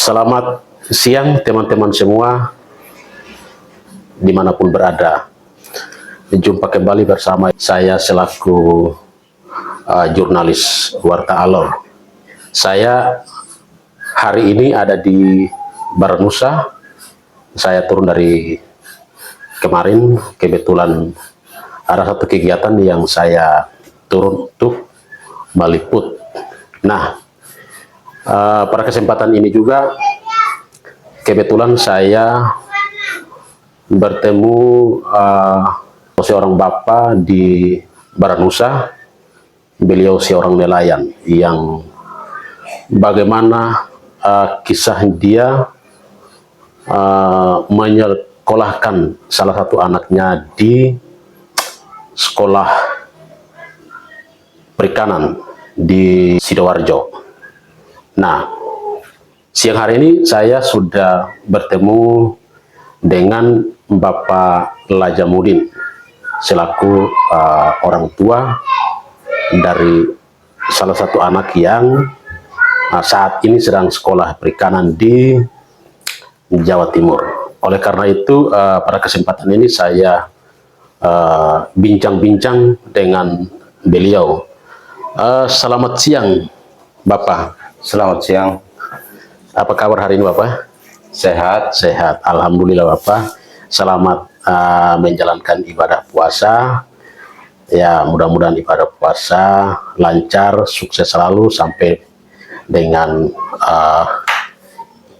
Selamat siang teman-teman semua dimanapun berada. Jumpa kembali bersama saya selaku jurnalis Warta Alor. Saya hari ini ada di Baranusa. Saya turun dari kemarin, kebetulan ada satu kegiatan yang saya turun untuk meliput. Nah, pada kesempatan ini juga kebetulan saya bertemu seorang bapak di Baranusa. Beliau seorang nelayan yang bagaimana kisah dia menyekolahkan salah satu anaknya di sekolah perikanan di Sidoarjo. Nah, siang hari ini saya sudah bertemu dengan Bapak Lajamudin selaku orang tua dari salah satu anak yang saat ini sedang sekolah perikanan di Jawa Timur. Oleh karena itu, pada kesempatan ini saya bincang-bincang dengan beliau. Selamat siang, Bapak. Selamat siang. Apa kabar hari ini, Bapak? Sehat. Sehat. Alhamdulillah, Bapak. Selamat menjalankan ibadah puasa. Ya, mudah-mudahan ibadah puasa lancar, sukses selalu sampai dengan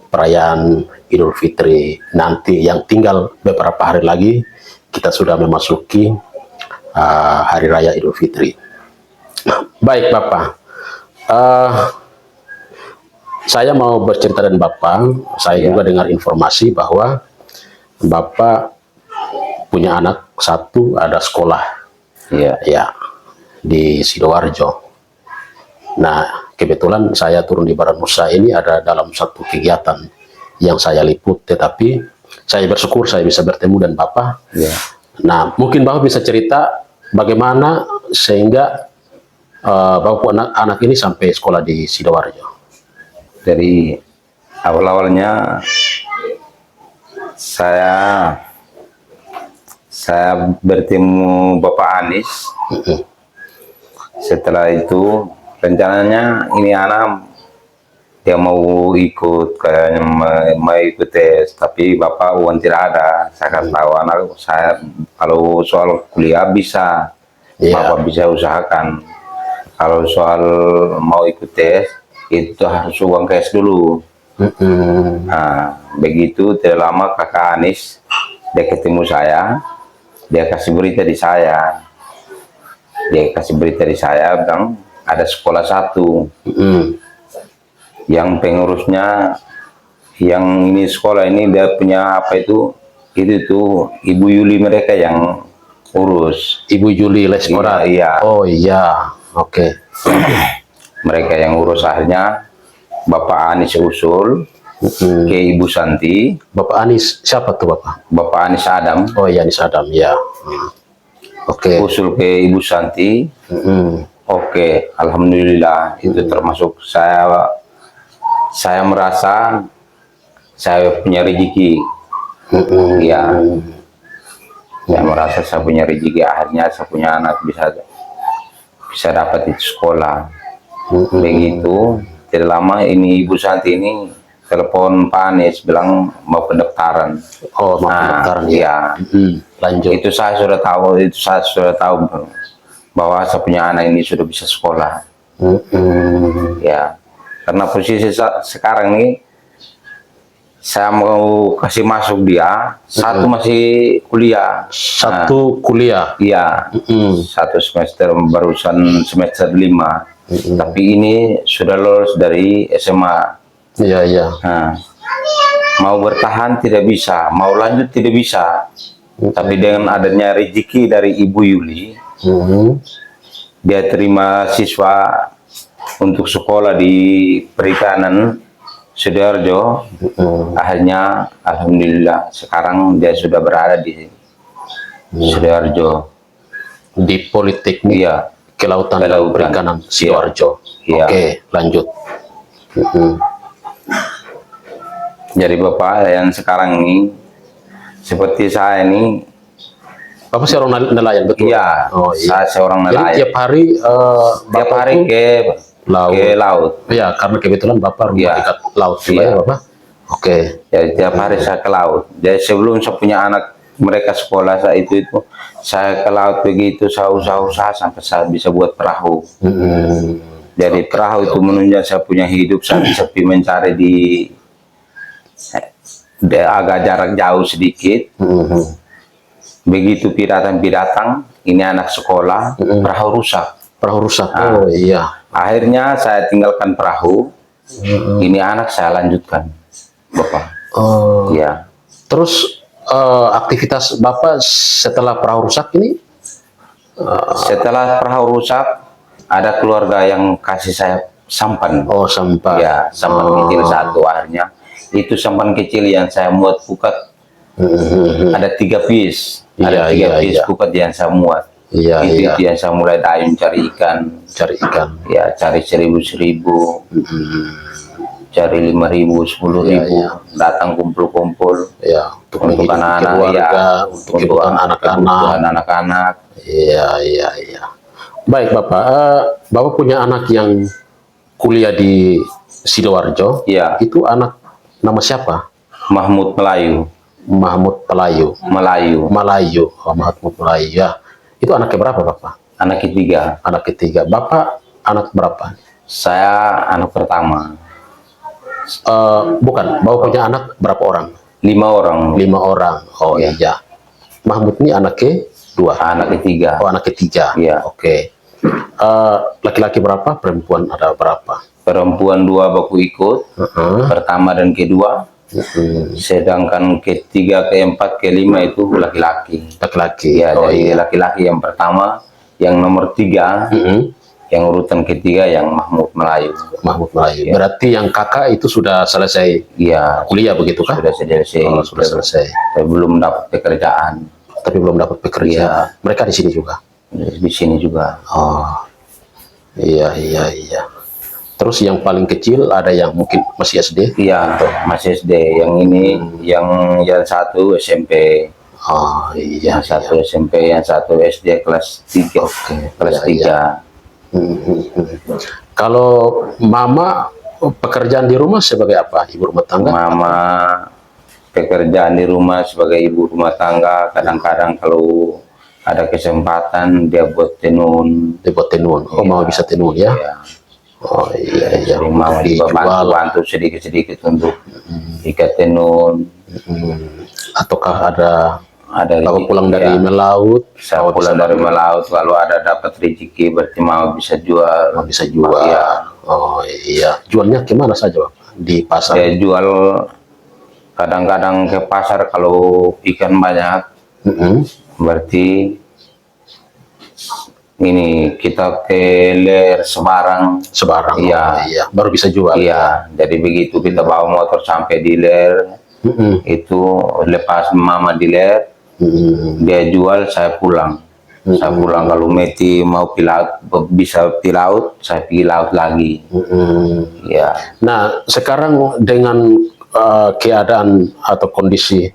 perayaan Idul Fitri nanti yang tinggal beberapa hari lagi. Kita sudah memasuki hari raya Idul Fitri. Baik, Bapak. Saya mau bercerita dengan Bapak. Saya juga dengar informasi bahwa Bapak punya anak satu, ada sekolah ya di Sidoarjo. Nah, kebetulan saya turun di Baranusa ini ada dalam satu kegiatan yang saya liput, tetapi saya bersyukur saya bisa bertemu dengan Bapak. Nah, mungkin Bapak bisa cerita bagaimana sehingga Bapak anak ini sampai sekolah di Sidoarjo. Dari awal-awalnya saya bertemu Bapak Anies. Setelah itu rencananya ini anak dia mau ikut, kayaknya mau ikut tes, tapi Bapak uang tidak ada. Saya kasih tahu anak saya kalau soal kuliah bisa, Bapak bisa usahakan. Kalau soal mau ikut tes itu harus uang cash dulu. Nah, begitu tidak lama kakak Anies dia ketemu saya, dia kasih berita di saya, bilang ada sekolah satu yang pengurusnya, yang ini sekolah ini dia punya apa itu tuh Ibu Yuli mereka yang urus. Ibu Yuli Lesmora. Iya. Oh iya, oke. Mereka yang urus. Akhirnya Bapak Anies usul ke Ibu Santi. Bapak Anies siapa tuh, Bapak? Bapak Anies Adam. Oh iya, Anies Adam, ya. Oke. Usul ke Ibu Santi. Oke, alhamdulillah itu termasuk saya merasa saya punya rezeki. Ya. Saya merasa saya punya rezeki, akhirnya saya punya anak bisa dapat di sekolah. Begitu tidak lama ini Ibu Santi ini telepon Pak Anies bilang mau pendaftaran. Oh, mau pendaftaran ya. Lanjut. Itu saya sudah tahu bahwa saya punya anak ini sudah bisa sekolah. Ya, karena posisi sekarang ini saya mau kasih masuk dia, satu masih kuliah. Satu kuliah. Iya. Satu semester, barusan semester 5. Tapi ini sudah lulus dari SMA. Iya. Nah, mau bertahan tidak bisa, mau lanjut tidak bisa. Tapi dengan adanya rezeki dari Ibu Yuli, dia terima siswa untuk sekolah di perikanan Sidoarjo. Akhirnya alhamdulillah sekarang dia sudah berada di Sidoarjo di Politeknik Kelautan dan Perikanan Sidoarjo. Oke, lanjut. Jadi Bapak yang sekarang ini seperti saya ini, Bapak seorang nelayan, betul? iya, Oh, iya. saya seorang Jadi nelayan. tiap hari Tiap Bapak hari tuh ke laut. Ya, karena kebetulan Bapak rumah Iya. dekat laut juga Iya. ya, Bapak? Oke. Jadi tiap hari saya ke laut. Jadi sebelum saya punya anak, mereka sekolah saya itu saya ke laut begitu, saya usaha sampai saya bisa buat perahu. Jadi perahu itu menunjang saya punya hidup, saya bisa pergi mencari di agak jarak jauh sedikit. Begitu datang, ini anak sekolah, perahu rusak. Perahu rusak. Oh iya. Akhirnya saya tinggalkan perahu. Ini anak saya lanjutkan, Bapak. Oh. Iya. Terus aktivitas Bapak setelah perahu rusak ini? Setelah perahu rusak, ada keluarga yang kasih saya sampan. Oh, sampan. Ya, sampan kecil satu. Akhirnya itu sampan kecil yang saya muat pukat. Ada 3 piece. Ada 3 piece pukat yang saya muat. Iya, itu yang saya mulai dayung cari ikan. Cari ikan. Ya, cari 1.000, cari 5.000, 10.000, datang kumpul-kumpul. Ya, untuk anak-anak, keluarga, untuk kebutuhan anak-anak. Iya. Baik, Bapak. Bapak punya anak yang kuliah di Sidoarjo. Iya. Itu anak nama siapa? Mahmud Melayu. Mahmud Melayu. Oh, Mahmud Melayu. Ya. Itu anak berapa, Bapak? Anak ketiga. Anak ketiga. Bapak anak berapa? Saya anak pertama. Bukan. Bapak punya anak berapa orang? 5 orang. 5 orang. Oh iya. Mahmud ini anak kedua. Anak ketiga. Oh, anak ketiga. Iya. Oke. Laki-laki berapa? Perempuan ada berapa? Perempuan 2 baku ikut. Pertama dan kedua. Sedangkan ketiga, keempat, kelima itu laki-laki. Laki-laki. Ya, jadi laki-laki yang pertama, yang nomor 3, yang urutan ketiga yang Mahmud Melayu. Mahmud Melayu. Ya. Berarti yang kakak itu sudah selesai kuliah begitu kan? Sudah selesai. Oh, sudah selesai. Tapi belum dapat pekerjaan. Ya. Mereka di sini juga. Di sini juga. Oh. Iya. Terus yang paling kecil ada yang mungkin masih SD? Iya, masih SD. Yang ini, yang satu SMP. Oh iya. Yang satu SMP, yang satu SD kelas 3. Kelas 3. Kalau Mama pekerjaan di rumah sebagai apa? Ibu rumah tangga? Mama pekerjaan di rumah sebagai ibu rumah tangga. Kadang-kadang kalau ada kesempatan dia buat tenun. Dia buat tenun. Oh, Mama bisa tenun ya? Oh iya. Mama bantu sedikit-sedikit untuk ikat tenun. Ataukah ada kalau pulang dari melaut? Saya pulang dari melaut, kalau ada dapat rezeki berarti Mama bisa jual. Bisa jual. Iya. Oh iya. Jualnya kemana saja, Bapak? Di pasar? Saya jual kadang-kadang ke pasar kalau ikan banyak. Berarti ini kita ke Ler Semarang. Iya. Baru bisa jual. Iya, jadi begitu kita bawa motor sampai di Ler, itu lepas Mama di Ler, dia jual, saya pulang. Saya pulang kalau Meti mau bisa pi laut, saya pergi laut lagi. Ya. Nah, sekarang dengan keadaan atau kondisi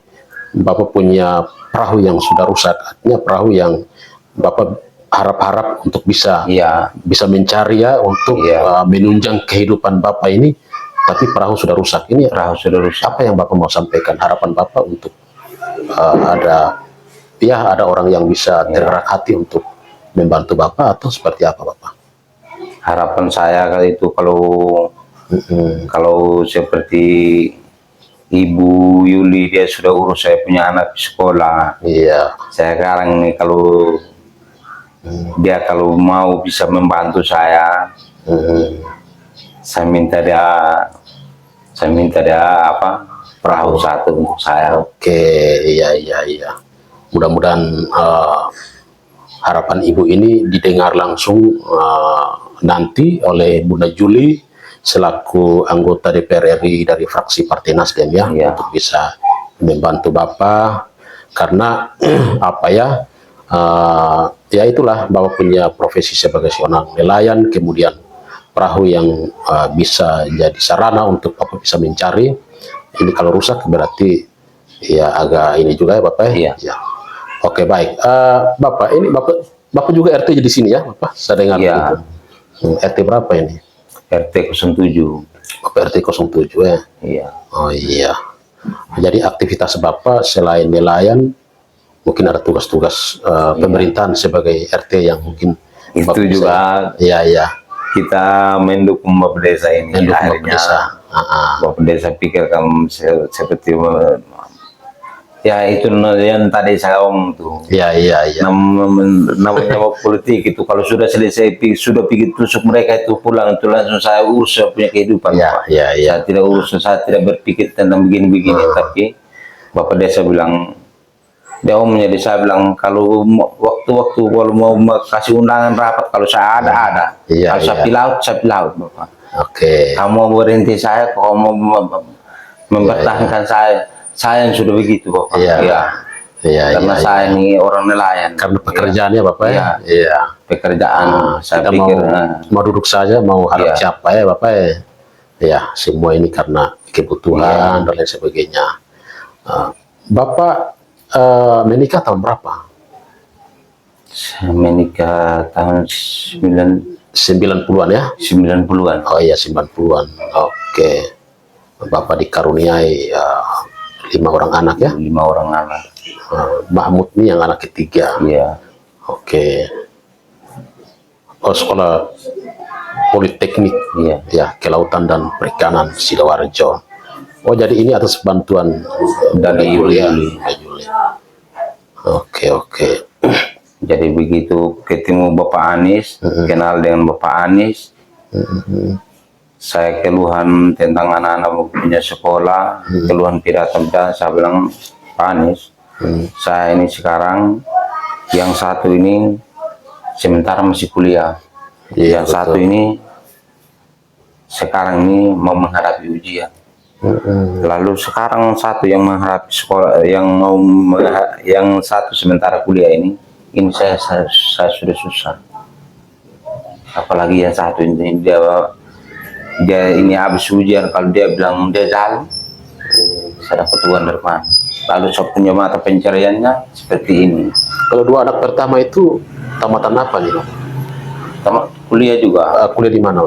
Bapak punya perahu yang sudah rusak, artinya perahu yang Bapak harap-harap untuk bisa mencari untuk menunjang kehidupan Bapak ini, tapi perahu sudah rusak. Ini perahu sudah rusak. Apa yang Bapak mau sampaikan, harapan Bapak untuk ada orang yang bisa tergerak hati untuk membantu Bapak, atau seperti apa, Bapak? Harapan saya kali itu kalau seperti Ibu Yuli, dia sudah urus saya punya anak di sekolah. Iya. Saya sekarang nih kalau dia mau bisa membantu saya, saya minta dia perahu satu untuk saya. Oke, iya. Mudah-mudahan harapan Ibu ini didengar langsung nanti oleh Bunda Juli selaku anggota DPR RI dari fraksi Partai Nasdem untuk bisa membantu Bapak, karena itulah Bapak punya profesi sebagai seorang nelayan, kemudian perahu yang bisa jadi sarana untuk Bapak bisa mencari, Ini kalau rusak berarti ya agak ini juga ya Bapak ya. Iya. Ya. Oke baik. Bapak ini Bapak juga RT di sini ya Bapak? Saya dengar Iya. begitu. RT berapa ini? RT 07. Bapak RT 07 ya. Iya. Oh iya. Jadi aktivitas Bapak selain nelayan, mungkin ada tugas-tugas pemerintahan sebagai RT yang mungkin Itu Bapak juga Iya iya. kita mendukung Bapak Desa ini. Mendukung Bapak Akhirnya Desa. Bapak Desa pikirkan seperti ya itu yang tadi saya omong tuh. Iya iya iya. Namanya politik itu kalau sudah selesai sudah pikir tusuk mereka itu pulang itu langsung saya urus saya punya kehidupan. Iya Pak. iya iya. Saya tidak urus, saya tidak berpikir tentang begini-begini, tapi Bapak Desa bilang, dia omnya saya bilang kalau waktu-waktu kalau mau kasih undangan rapat kalau saya ada. Iya, Kalau saya pilaut Bapak. Oke. Kamu mau berhenti saya, kalau mau mempertahankan saya yang sudah begitu Bapak. Iya. Iya. Iya Karena iya. saya ini orang nelayan. Karena pekerjaannya Bapak ya. Iya. Iya. Pekerjaan saya Kita pikir mau duduk saja, mau harap Iya. siapa ya Bapak ya. Ya, semua ini karena kebutuhan dan lain sebagainya. Bapak menikah tahun berapa? saya menikah tahun 90-an ya? 90-an. Oh iya, 90-an. Oke. Bapak dikaruniai 5 orang anak ya? 5 orang anak. Mahmud ini yang anak ketiga. Iya. Oke. Oh, sekolah Politeknik Iya. ya, Kelautan dan Perikanan Sidoarjo. Oh, jadi ini atas bantuan Dari Yuli ya. Yuli. Yuli. Oke, oke. Jadi begitu ketemu Bapak Anies, kenal dengan Bapak Anies, saya keluhan tentang anak-anak punya sekolah, keluhan pidato, saya bilang Pak Anies, saya ini sekarang yang satu ini sementara masih kuliah, Iya, yang satu ini sekarang ini mau menghadapi ujian. Lalu sekarang satu yang menghadapi sekolah, yang satu sementara kuliah ini saya sudah susah. Apalagi yang satu ini dia ini habis ujian, kalau dia bilang dia jalan, saya dapat uang dari mana? Lalu saya punya mata pencariannya seperti ini. Kalau 2 anak pertama itu tamatan apa nih, Pak? Tamat kuliah juga. Kuliah di mana?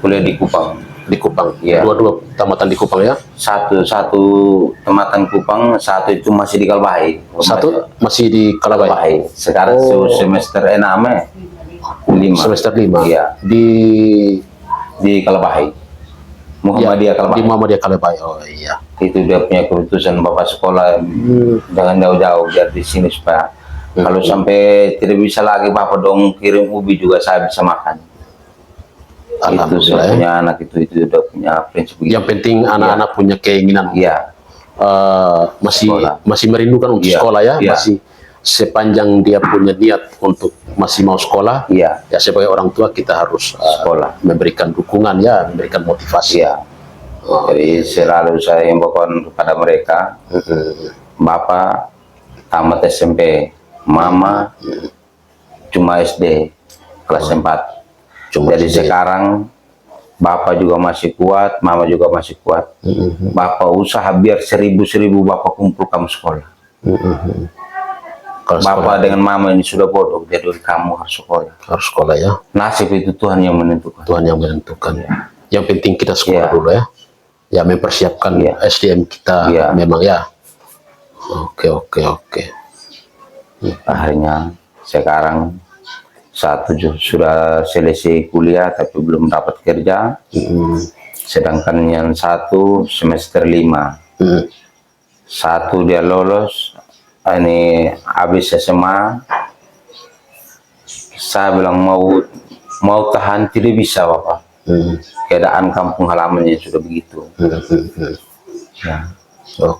Kuliah di Kupang. Di Kupang. Iya. Dua tamatan di Kupang ya? Satu tamatan Kupang, satu itu masih di Kalbahi. Satu masih di Kalabay. Kalbahi. Sekarang semester 6 ya. 5. Semester 5. Iya. Di Kalbahi. Muhammadiyah Kalbahi. Di Muhammadiyah Kalabay. Oh iya. Itu dia punya keputusan Bapak sekolah, jangan jauh-jauh, biar di sini supaya kalau sampai tidak bisa lagi Bapak dong kirim ubi juga saya bisa makan. Itu saya punya anak itu udah punya prinsip begitu. Yang penting anak-anak punya keinginan. Iya. Masih merindukan untuk sekolah ya. Iya. Masih sepanjang dia punya niat untuk masih mau sekolah. Iya. Ya sebagai orang tua kita harus sekolah, memberikan dukungan ya, memberikan motivasi. Iya. Jadi selalu saya himbaukan kepada mereka, Bapak tamat SMP, Mama cuma SD kelas 4. Jadi sekarang Bapak juga masih kuat, Mama juga masih kuat. Bapak usaha biar 1000 Bapak kumpulkan sekolah. Bapak dengan Mama ini sudah bodoh, jadi kamu harus sekolah. Harus sekolah ya. Nasib itu Tuhan yang menentukan. Tuhan yang menentukan ya. Yang penting kita sekolah dulu ya. Ya mempersiapkan SDM kita memang ya. Oke. Akhirnya sekarang satu sudah selesai kuliah tapi belum dapat kerja. Sedangkan yang satu semester 5. Satu dia lolos, ini habis SMA. Saya bilang mau tahan tidak bisa Bapak. Keadaan kampung halamannya sudah begitu. Ya.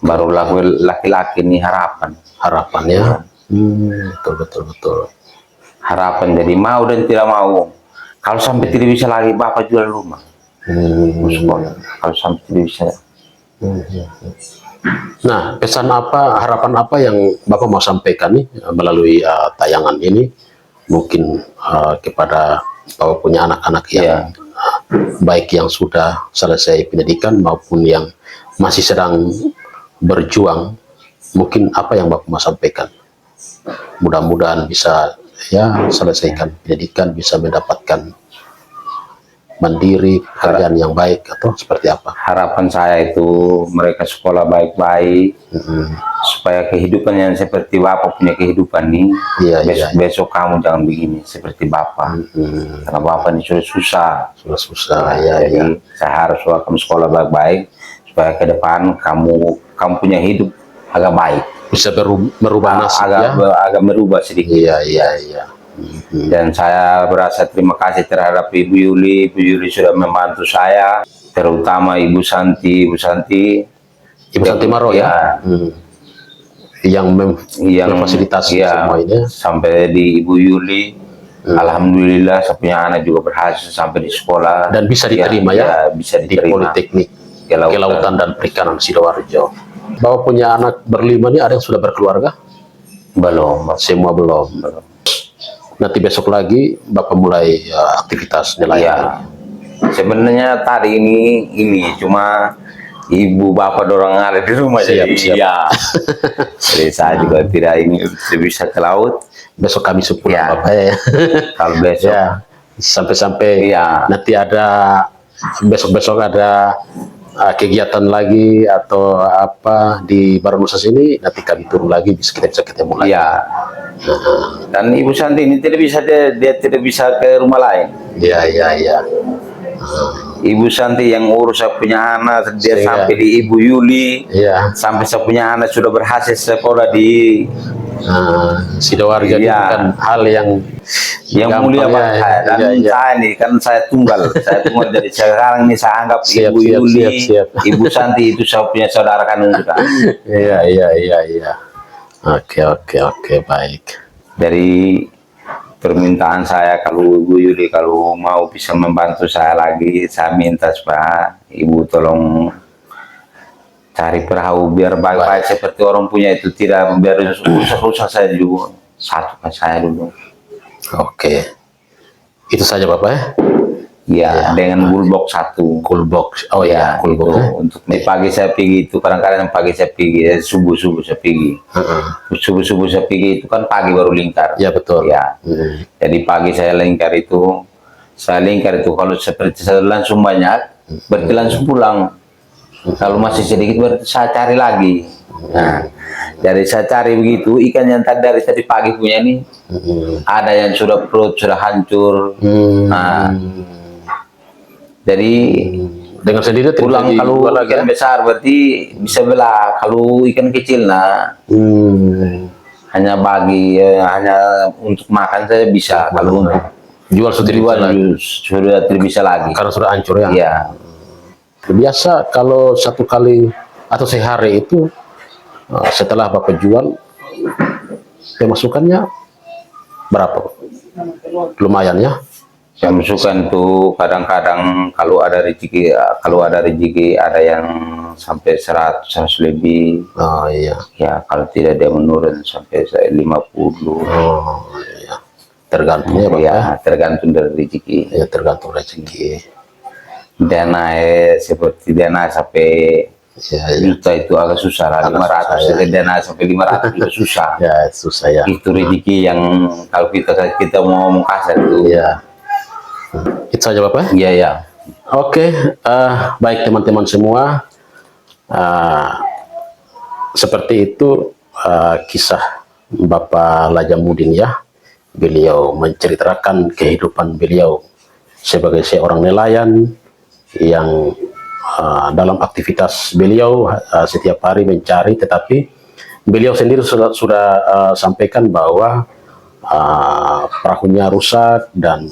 Baru laki-laki ini harapan ya. Betul. Harapan, jadi mau dan tidak mau. Kalau sampai tidak bisa lagi Bapak jual rumah. Sekolah. Kalau sampai tidak bisa. Nah, pesan apa, harapan apa yang Bapak mau sampaikan nih melalui tayangan ini, mungkin kepada Bapak punya anak-anak yang baik yang sudah selesai pendidikan maupun yang masih sedang berjuang, mungkin apa yang Bapak mau sampaikan? Mudah-mudahan bisa ya selesaikan pendidikan, bisa mendapatkan mandiri, pekerjaan yang baik, atau seperti apa? Harapan saya itu mereka sekolah baik-baik, supaya kehidupan yang seperti Bapak punya kehidupan nih, besok kamu jangan begini seperti Bapak. Karena Bapak ini sudah susah. Jadi saya harus kamu sekolah baik-baik, supaya ke depan kamu punya hidup agak baik. Bisa merubah nasib, agak merubah sedikit. Iya. Dan saya berasa terima kasih terhadap Ibu Yuli. Ibu Yuli sudah membantu saya, terutama Ibu Santi Maro ya. Yang memfasilitasi semua ini sampai di Ibu Yuli. Alhamdulillah saya punya anak juga berhasil sampai di sekolah dan bisa diterima bisa diterima di Politeknik Kelautan dan Perikanan Sidoarjo. Bapak punya anak berlima nih, ada yang sudah berkeluarga? Belum. Semua belum. Nanti besok lagi Bapak mulai aktivitas nelayan. Sebenarnya tadi ini cuma ibu bapak dorong ada di rumah. Siap. Jadi saya juga tidak bisa ke laut. Besok kami pulang Bapak ya. Kalau besok sampai nanti ada besok ada kegiatan lagi atau apa di Baronusa sini, nanti kami turun lagi, kita bisa ketemu lagi. Dan Ibu Santi ini dia tidak bisa ke rumah lain. Iya. Ibu Santi yang urus saya punya anak, dia sampai di Ibu Yuli, sampai saya punya anak sudah berhasil sekolah di Sidoarjo. Itu kan hal yang mulia banget saya. Dan saya ini kan saya tunggal jadi sekarang ini saya anggap Ibu Yuli, Ibu Santi itu saya punya saudara kandung juga. Iya. Oke, baik. Dari permintaan saya, kalau Ibu Yuli kalau mau bisa membantu saya lagi, saya minta supaya Ibu tolong cari perahu biar baik-baik seperti orang punya itu, tidak biar rusak saya juga, satukan saya dulu. Oke, itu saja Bapak ya? Dengan gulbok satu. Gulbok, gulbok. Untuk di pagi saya pergi itu, kadang-kadang pagi saya pergi, subuh saya pergi. Subuh saya pergi itu kan pagi baru lingkar. Ya betul. Jadi pagi saya lingkar itu, kalau seperti saya langsung banyak, berarti langsung pulang. Kalau masih sedikit berarti saya cari lagi. Jadi saya cari begitu, ikan yang dari tadi pagi punya ini, ada yang sudah perut sudah hancur. Jadi dengan sendiri pulang, kalau ikan besar berarti bisa belah, kalau ikan kecil hanya untuk makan saya bisa, kalau untuk jual sudah tidak bisa lagi karena sudah hancur ya. Iya. Biasa kalau satu kali atau sehari itu setelah Bapak jual, pemasukannya berapa? Lumayan ya. Pemasukan tuh kadang-kadang kalau ada rezeki ada yang sampai 100 lebih. Ya, kalau tidak dia menurun sampai 50. Tergantung tergantung dari rezeki. Tergantung rezeki. Dana seperti dana sampai juta itu agak susah lah, 500 dana sampai 500 juga susah. Susah ya. Itu rezeki yang kalau kita mau kasar itu. Itu saja Bapak? Iya. Oke, baik teman-teman semua, seperti itu kisah Bapak Lajamudin ya. Beliau menceritakan kehidupan beliau sebagai seorang nelayan yang dalam aktivitas beliau setiap hari mencari, tetapi beliau sendiri sudah sampaikan bahwa perahunya rusak dan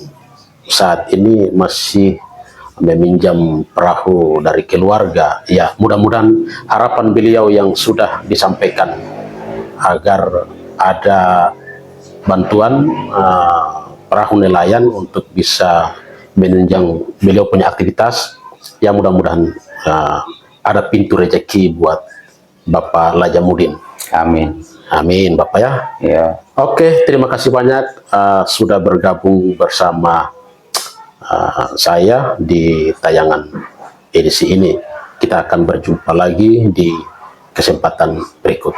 saat ini masih meminjam perahu dari keluarga. Ya, mudah-mudahan harapan beliau yang sudah disampaikan agar ada bantuan perahu nelayan untuk bisa menunjang beliau punya aktivitas. Ya, mudah-mudahan ada pintu rezeki buat Bapak Lajamudin. Amin Bapak ya. Oke, terima kasih banyak sudah bergabung bersama saya di tayangan edisi ini. Kita akan berjumpa lagi di kesempatan berikut.